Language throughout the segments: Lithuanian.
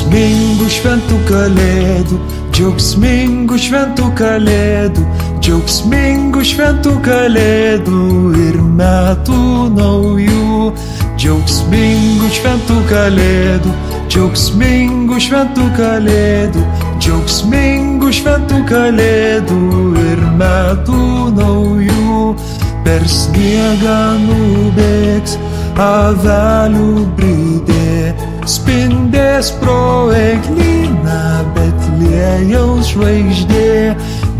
Džiaugsmingų šventų kalėdų, džiaugsmingų šventų kalėdų, džiaugsmingų šventų kalėdų ir metų naujų. Džiaugsmingų šventų kalėdų, džiaugsmingų šventų kalėdų, džiaugsmingų šventų kalėdų ir metų naujų. Per sniegą nubėgs avelių bridė, spindės pro eglyną Betliejaus žvaigždė.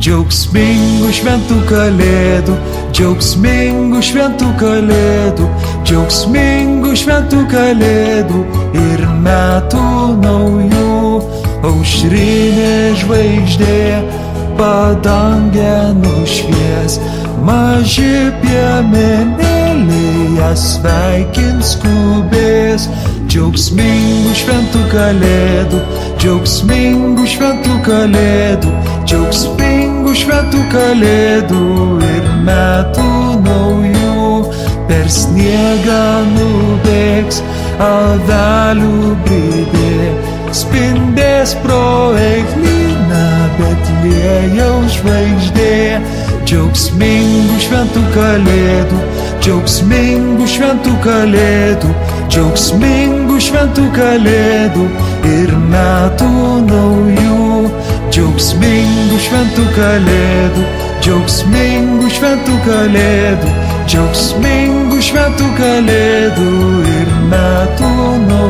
Džiaugsmingų šventų kalėdų, džiaugsmingų šventų kalėdų, džiaugsmingų šventų kalėdų ir metų naujų. Aušrinė žvaigždė padangę nušvies, maži piemenėliai ją sveikins skubės. Džiaugsmingų šventų kalėdų, džiaugsmingų šventų kalėdų, džiaugsmingų šventų kalėdų ir metų naujų. Per sniegą nubėgs avelių bridė, spindės pro eglyną Betliejaus žvaigždė. Džiaugsmingų šventų kalėdų, džiaugsmingų šventų kalėdų, džiaugsmingų šventų kalėdų ir metų naujų. Džiaugsmingų šventų kalėdų, džiaugsmingų šventų kalėdų, džiaugsmingų šventų kalėdų ir metų naujų.